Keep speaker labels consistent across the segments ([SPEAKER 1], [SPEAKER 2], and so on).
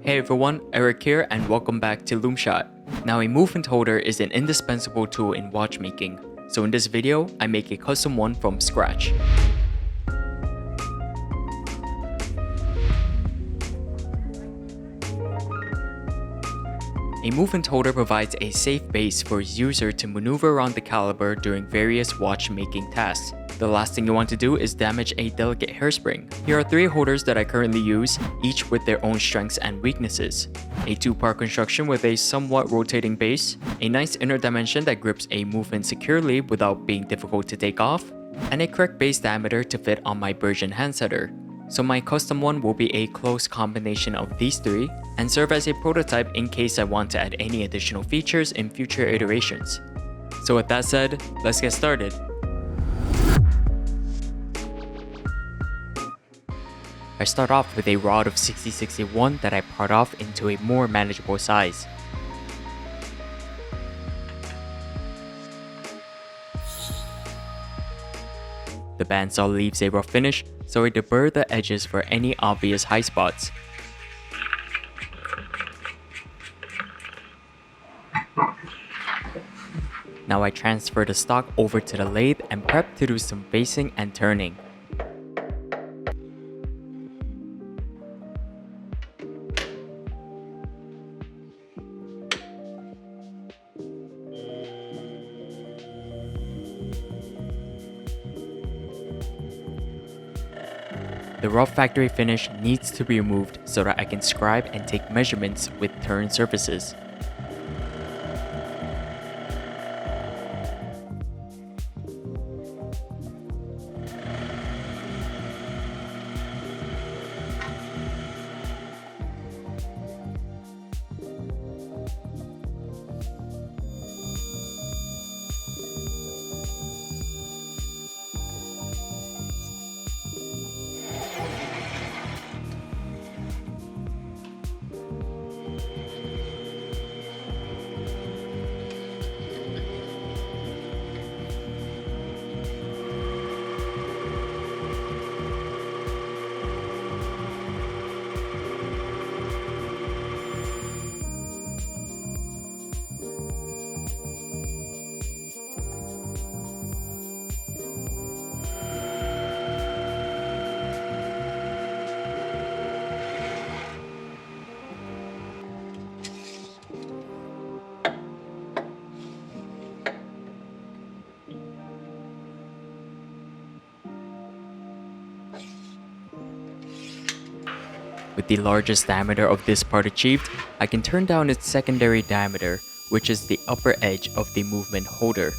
[SPEAKER 1] Hey everyone, Eric here and welcome back to Loomshot. Now a movement holder is an indispensable tool in watchmaking, so in this video, I make a custom one from scratch. A movement holder provides a safe base for its user to maneuver around the caliber during various watchmaking tasks. The last thing you want to do is damage a delicate hairspring. Here are 3 holders that I currently use, each with their own strengths and weaknesses. A 2-part construction with a somewhat rotating base, a nice inner dimension that grips a movement securely without being difficult to take off, and a correct base diameter to fit on my Bergen hand setter. So my custom one will be a close combination of these 3 and serve as a prototype in case I want to add any additional features in future iterations. So with that said, let's get started. I start off with a rod of 6061 that I part off into a more manageable size. The bandsaw leaves a rough finish, so I deburr the edges for any obvious high spots. Now I transfer the stock over to the lathe and prep to do some facing and turning. The rough factory finish needs to be removed so that I can scribe and take measurements with turn surfaces. With the largest diameter of this part achieved, I can turn down its secondary diameter, which is the upper edge of the movement holder.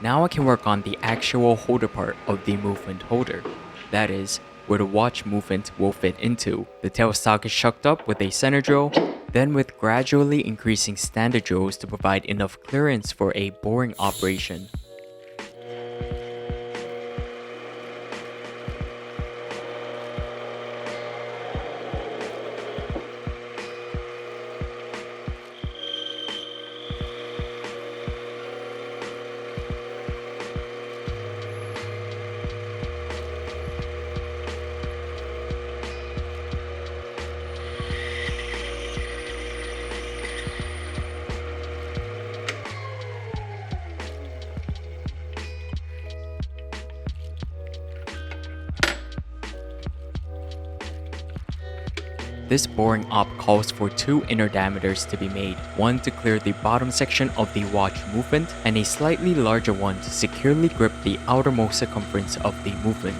[SPEAKER 1] Now I can work on the actual holder part of the movement holder. That is, where the watch movement will fit into. The tailstock is chucked up with a center drill, then with gradually increasing standard drills to provide enough clearance for a boring operation. This boring op calls for 2 inner diameters to be made, one to clear the bottom section of the watch movement and a slightly larger one to securely grip the outermost circumference of the movement.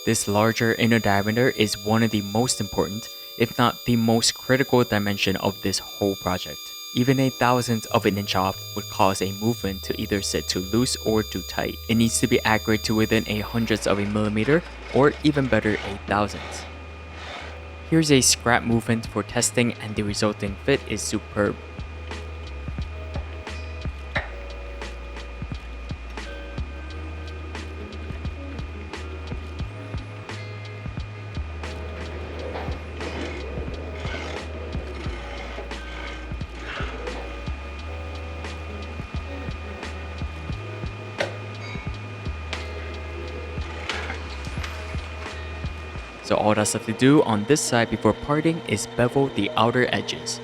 [SPEAKER 1] This larger inner diameter is one of the most important, if not the most critical dimension of this whole project. Even a thousandth of an inch off would cause a movement to either sit too loose or too tight. It needs to be accurate to within a hundredth of a millimeter, or even better, a thousandth. Here's a scrap movement for testing, and the resulting fit is superb. So all that's left to do on this side before parting is bevel the outer edges.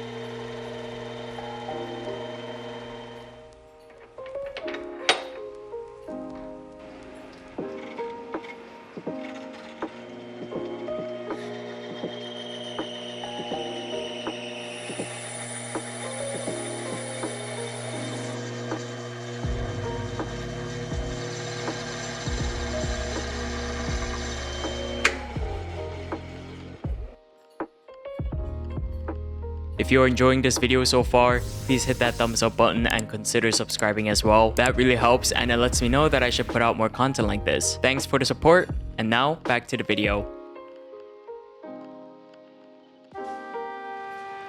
[SPEAKER 1] If you're enjoying this video so far, please hit that thumbs up button and consider subscribing as well. That really helps and it lets me know that I should put out more content like this. Thanks for the support, and now back to the video.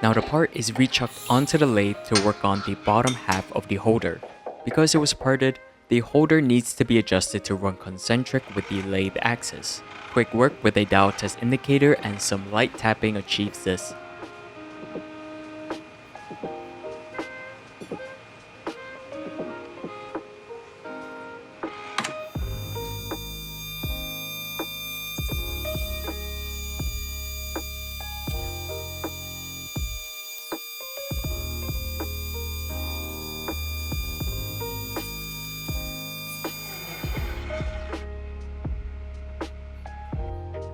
[SPEAKER 1] Now the part is rechucked onto the lathe to work on the bottom half of the holder. Because it was parted, the holder needs to be adjusted to run concentric with the lathe axis. Quick work with a dial test indicator and some light tapping achieves this.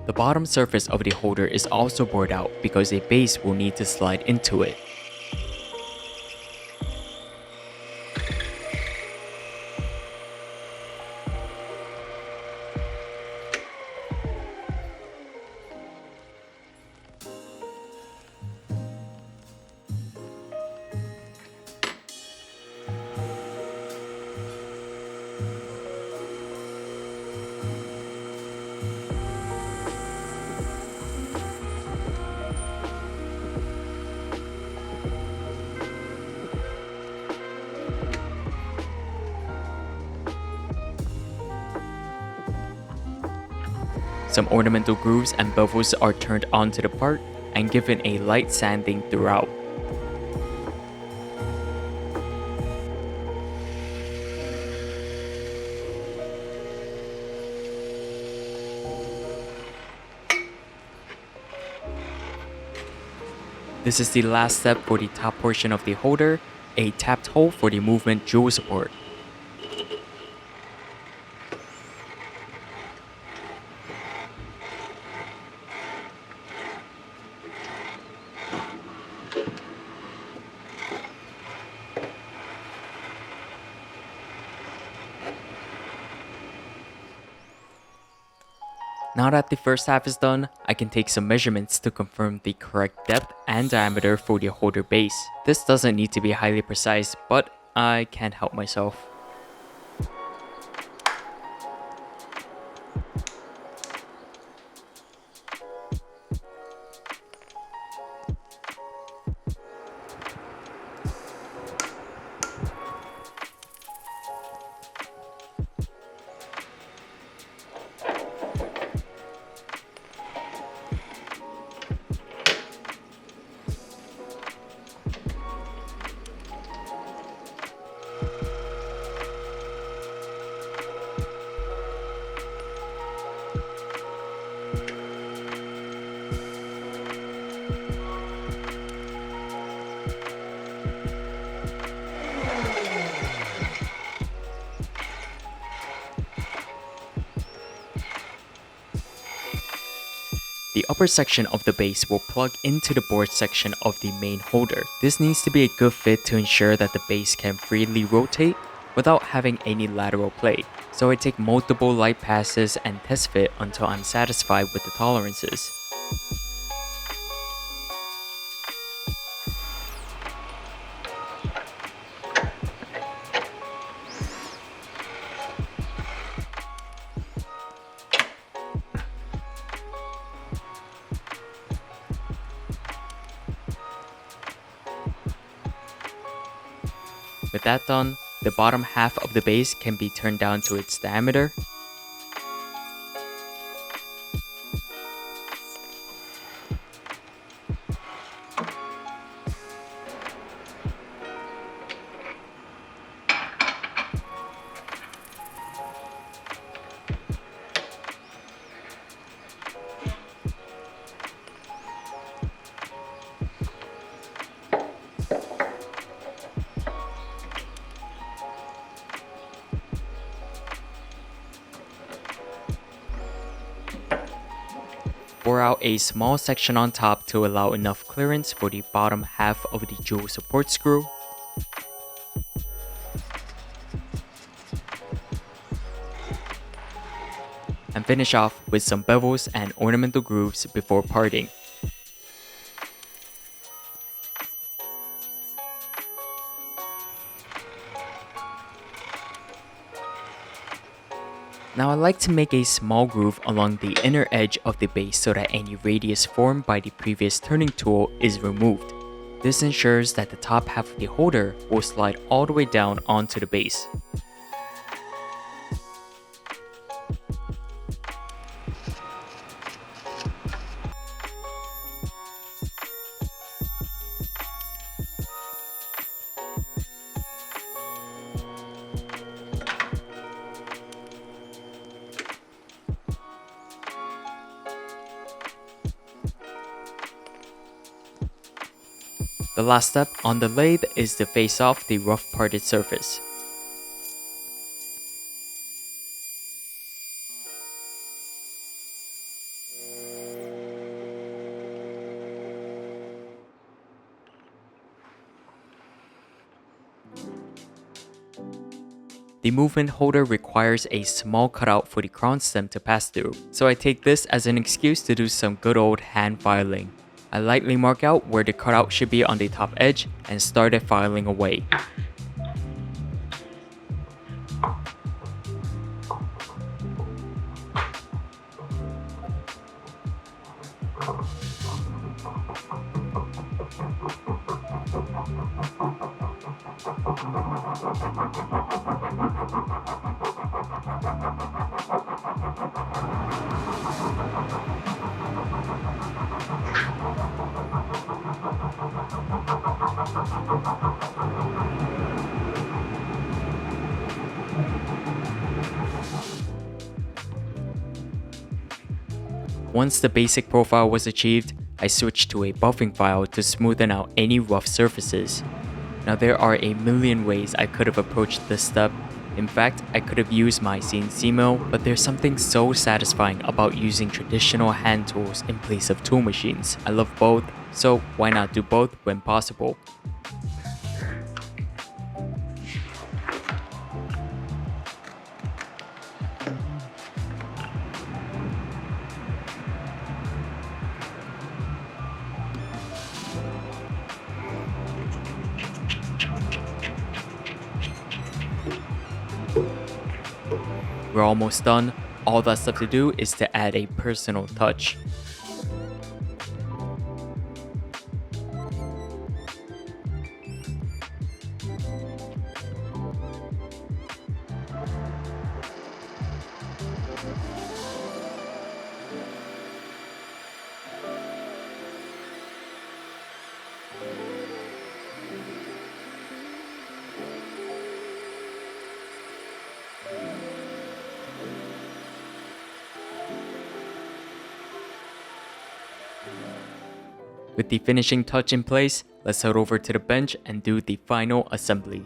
[SPEAKER 1] The bottom surface of the holder is also bored out because a base will need to slide into it. Some ornamental grooves and bevels are turned onto the part and given a light sanding throughout. This is the last step for the top portion of the holder, a tapped hole for the movement jewel support. Now that the first half is done, I can take some measurements to confirm the correct depth and diameter for the holder base. This doesn't need to be highly precise, but I can't help myself. The upper section of the base will plug into the board section of the main holder. This needs to be a good fit to ensure that the base can freely rotate without having any lateral play. So I take multiple light passes and test fit until I'm satisfied with the tolerances. that done, the bottom half of the base can be turned down to its diameter. Bore out a small section on top to allow enough clearance for the bottom half of the jewel support screw. And finish off with some bevels and ornamental grooves before parting. Now I like to make a small groove along the inner edge of the base so that any radius formed by the previous turning tool is removed. This ensures that the top half of the holder will slide all the way down onto the base. The last step on the lathe is to face off the rough parted surface. The movement holder requires a small cutout for the crown stem to pass through, so I take this as an excuse to do some good old hand filing. I lightly mark out where the cutout should be on the top edge and started filing away. Once the basic profile was achieved, I switched to a buffing file to smoothen out any rough surfaces. Now there are a million ways I could have approached this step. In fact, I could have used my CNC mill, but there's something so satisfying about using traditional hand tools in place of tool machines. I love both, so why not do both when possible? We're almost done. All that's left to do is to add a personal touch. With the finishing touch in place, let's head over to the bench and do the final assembly.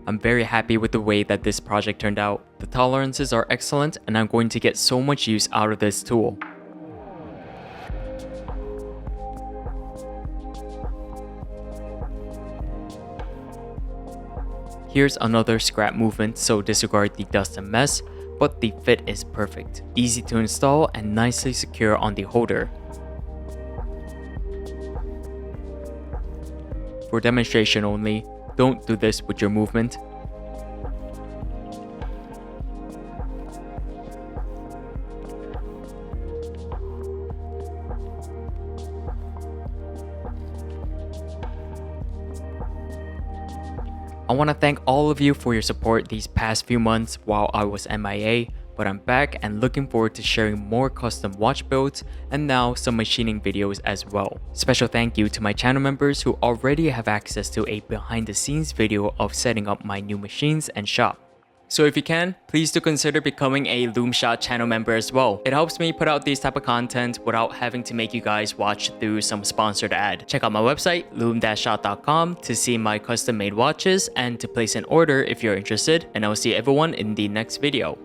[SPEAKER 1] I'm very happy with the way that this project turned out. The tolerances are excellent and I'm going to get so much use out of this tool. Here's another scrap movement, so disregard the dust and mess, but the fit is perfect, easy to install and nicely secure on the holder. For demonstration only, don't do this with your movement. I want to thank all of you for your support these past few months while I was MIA, but I'm back and looking forward to sharing more custom watch builds and now some machining videos as well. Special thank you to my channel members who already have access to a behind the scenes video of setting up my new machines and shop. So if you can, please do consider becoming a Loomshot channel member as well. It helps me put out these type of content without having to make you guys watch through some sponsored ad. Check out my website, loom-shot.com, to see my custom made watches and to place an order if you're interested, and I'll see everyone in the next video.